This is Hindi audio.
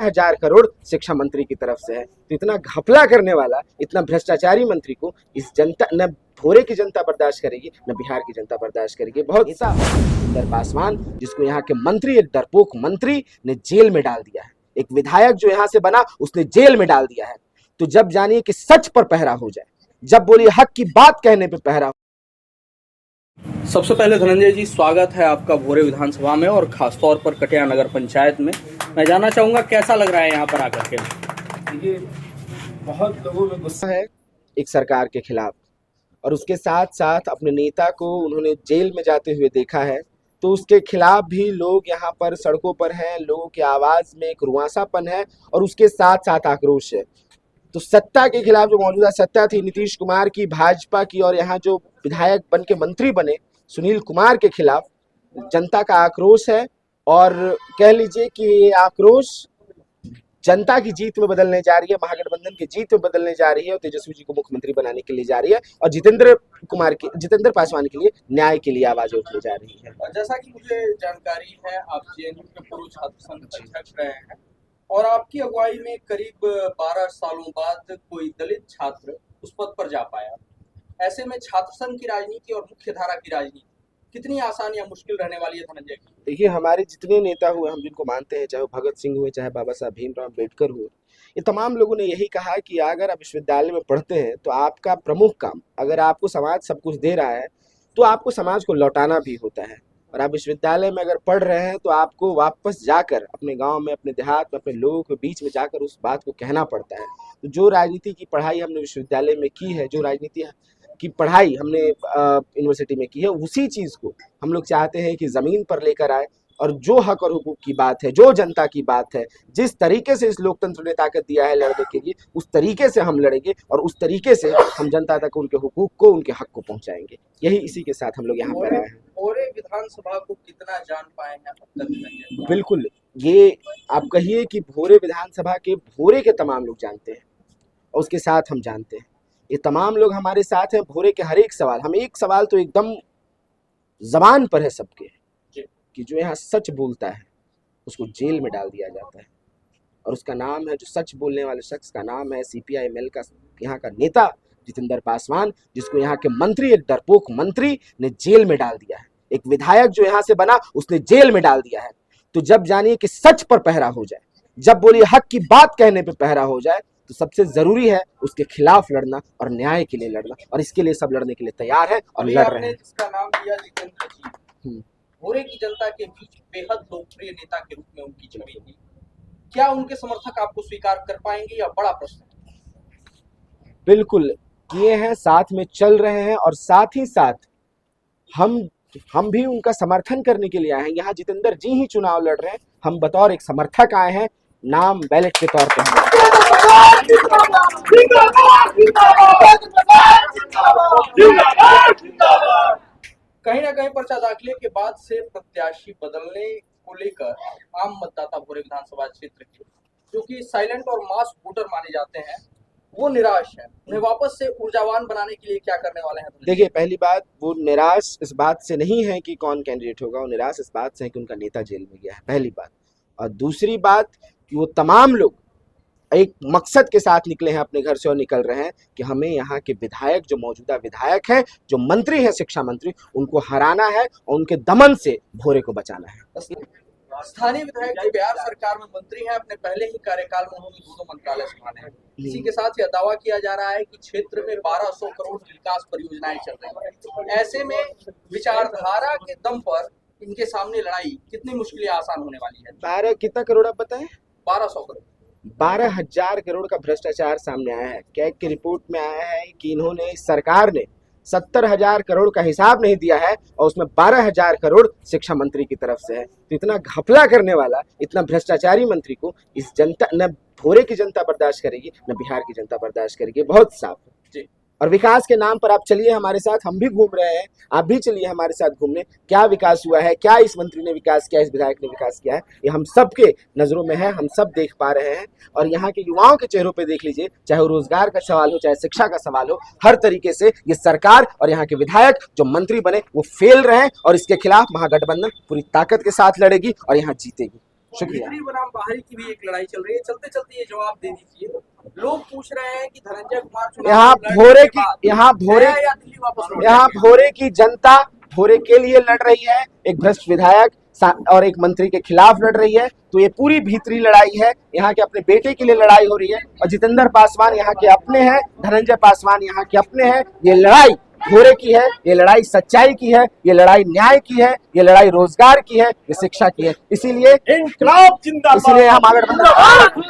12,000 करोड़ शिक्षा मंत्री की तरफ से है। तो इतना घपला करने वाला, इतना भ्रष्टाचारी मंत्री को इस जनता, न भोरे की जनता बर्दाश्त करेगी, न बिहार की जनता बर्दाश्त करेगी। बहुत नेता जितेंद्र पासवान, जिसको यहाँ के मंत्री, एक डरपोक मंत्री ने जेल में डाल दिया है। एक विधायक जो यहाँ से बना, उसने जेल में डाल दिया है। तो जब जानिए कि सच पर पहरा हो जाए, जब बोलिए हक की बात कहने पर पहरा। सबसे पहले धनंजय जी, स्वागत है आपका भोरे विधानसभा में और खासतौर पर कटिया नगर पंचायत में। मैं जानना चाहूंगा कैसा लग रहा है यहाँ पर आकर के। देखिए, बहुत लोगों में गुस्सा है एक सरकार के खिलाफ, और उसके साथ साथ अपने नेता को उन्होंने जेल में जाते हुए देखा है, तो उसके खिलाफ भी लोग यहाँ पर सड़कों पर हैं। लोगों की आवाज में एक रुआंसापन है और उसके साथ साथ आक्रोश है। तो सत्ता के खिलाफ, जो मौजूदा सत्ता थी नीतीश कुमार की, भाजपा की, और यहाँ जो विधायक बन के मंत्री बने सुनील कुमार के खिलाफ जनता का आक्रोश है। और कह लीजिए कि ये आक्रोश जनता की जीत में बदलने जा रही है, महागठबंधन की जीत में बदलने जा रही है, और तेजस्वी जी को मुख्यमंत्री बनाने के लिए जा रही है, और जितेंद्र पासवान के लिए, न्याय के लिए आवाजें उठने जा रही है। और जैसा कि मुझे जानकारी है, आप जेएनयू के पूर्व छात्र संघ अध्यक्ष रहे हैं और आपकी अगुवाई में करीब 12 सालों बाद कोई दलित छात्र उस पद पर जा पाया। ऐसे में छात्र संघ की राजनीति और मुख्य धारा की राजनीति कितनी आसान या मुश्किल रहने वाली है धनंजय जी? देखिए, हमारे जितने नेता हुए, हम जिनको मानते हैं, चाहे वो भगत सिंह हुए, चाहे बाबा साहब भीमराव अम्बेडकर हुए, ये तमाम लोगों ने यही कहा कि अगर आप विश्वविद्यालय में पढ़ते हैं तो आपका प्रमुख काम, अगर आपको समाज सब कुछ दे रहा है तो आपको समाज को लौटाना भी होता है। और आप विश्वविद्यालय में अगर पढ़ रहे हैं तो आपको वापस जाकर अपने गांव में, अपने देहात में, अपने लोगों के बीच में जाकर उस बात को कहना पड़ता है। तो जो राजनीति की पढ़ाई हमने विश्वविद्यालय में की है, जो राजनीति की पढ़ाई हमने यूनिवर्सिटी में की है, उसी चीज़ को हम लोग चाहते हैं कि ज़मीन पर लेकर आए, और जो हक और हुकूक की बात है, जो जनता की बात है, जिस तरीके से इस लोकतंत्र ने ताकत दिया है लड़ने के लिए, उस तरीके से हम लड़ेंगे और उस तरीके से हम जनता तक उनके हुकूक को, उनके हक को पहुंचाएंगे। यही इसी के साथ हम लोग यहाँ पर आए हैं। भोरे विधानसभा को कितना जान पाए हैं अब तक? बिल्कुल, ये आप कहिए कि भोरे विधानसभा के भोरे के तमाम लोग जानते हैं, और उसके साथ हम जानते हैं। ये तमाम लोग हमारे साथ हैं। भोरे के हर एक सवाल, हम एक सवाल तो एकदम जबान पर है सबके, कि जो यहाँ सच बोलता है उसको जेल में डाल दिया जाता है। और उसका नाम है, जो सच बोलने वाले शख्स का नाम है CPI-ML का यहाँ का नेता जितेंद्र पासवान, जिसको यहाँ के मंत्री, एक डरपोक मंत्री ने जेल में डाल दिया है। एक विधायक जो यहाँ से बना, उसने जेल में डाल दिया है। तो जब जानिए कि सच पर पहरा हो जाए, जब बोलिए हक की बात कहने पर पहरा हो जाए, तो सबसे जरूरी है उसके खिलाफ लड़ना और न्याय के लिए लड़ना, और इसके लिए सब लड़ने के लिए तैयार है और लड़ रहे हैं। जिसका नाम दिया जितेंद्र जी, भोरे की जनता के बीच बेहद लोकप्रिय नेता के रूप में उनकी छवि थी। क्या उनके समर्थक आपको स्वीकार कर पाएंगे, या बड़ा प्रश्न है? बिल्कुल किए हैं, साथ में चल रहे हैं, और साथ ही साथ हम भी उनका समर्थन करने के लिए आए हैं। यहाँ जितेंद्र जी ही चुनाव लड़ रहे हैं, हम बतौर एक समर्थक आए हैं, नाम बैलेट के तौर पर। कहीं ना कहीं पर्चा दाखिले के बाद से प्रत्याशी बदलने को लेकर आम मतदाता भोरे विधानसभा क्षेत्र के, जो कि साइलेंट और मास वोटर माने जाते हैं, वो निराश है। उन्हें वापस से ऊर्जावान बनाने के लिए क्या करने वाले हैं? देखिए, पहली बात, वो निराश इस बात से नहीं है कि कौन कैंडिडेट होगा, वो निराश इस बात से है कि उनका नेता जेल में गया है, पहली बात। और दूसरी बात कि वो तमाम लोग एक मकसद के साथ निकले हैं अपने घर से, और निकल रहे हैं कि हमें यहाँ के विधायक, जो मौजूदा विधायक हैं, जो मंत्री हैं, शिक्षा मंत्री, उनको हराना है और उनके दमन से भोरे को बचाना है। स्थानीय विधायक जो बिहार सरकार में मंत्री हैं, अपने पहले ही कार्यकाल में उन्होंने 2 मंत्रालय संभाले हैं। इसी के साथ यह दावा किया जा रहा है कि क्षेत्र में 1200 करोड़ विकास परियोजनाएं चल रही हैं। ऐसे में विचारधारा के दम पर इनके सामने लड़ाई कितनी मुश्किल या आसान होने वाली है? 12 कितना करोड़ आप बताएं? 1200 करोड़। 12,000 करोड़ का भ्रष्टाचार सामने आया है। कैग की रिपोर्ट में आया है कि इन्होंने, सरकार ने 70,000 करोड़ का हिसाब नहीं दिया है, और उसमें 12,000 करोड़ शिक्षा मंत्री की तरफ से है। तो इतना घपला करने वाला, इतना भ्रष्टाचारी मंत्री को इस जनता, न भोरे की जनता बर्दाश्त करेगी, न बिहार की जनता बर्दाश्त करेगी। बहुत साफ है। और विकास के नाम पर आप चलिए हमारे साथ, हम भी घूम रहे हैं, आप भी चलिए हमारे साथ घूमने। क्या विकास हुआ है, क्या इस मंत्री ने विकास किया, इस विधायक ने विकास किया है, ये हम सब के नजरों में है, हम सब देख पा रहे हैं। और यहाँ के युवाओं के चेहरों पे देख लीजिए, चाहे वो रोजगार का सवाल हो, चाहे शिक्षा का सवाल हो, हर तरीके से ये सरकार और यहाँ के विधायक जो मंत्री बने वो फेल रहे हैं, और इसके खिलाफ महागठबंधन पूरी ताकत के साथ लड़ेगी और यहाँ जीतेगी। शुक्रिया। भीतरी बनाम बाहरी की भी एक लड़ाई चल रही है, चलते चलते ये जवाब दे दीजिए। लोग पूछ रहे हैं कि धनंजय कुमार चुनाव यहाँ लड़ने भोरे के की बाद यहाँ भोरे गया या दिल्ली वापस लौट यहाँ जाएंगे? भोरे की जनता भोरे के लिए लड़ रही है, एक भ्रष्ट विधायक और एक मंत्री के खिलाफ लड़ रही है। तो ये पूरी भीतरी लड़ाई है, यहाँ के अपने बेटे के लिए लड़ाई हो रही है। और जितेंद्र पासवान यहाँ के अपने हैं, धनंजय पासवान यहाँ के अपने हैं। ये लड़ाई भोरे की है, ये लड़ाई सच्चाई की है, ये लड़ाई न्याय की है, ये लड़ाई रोजगार की है, ये शिक्षा की है। इसीलिए इंकलाब जिंदाबाद। हम आगे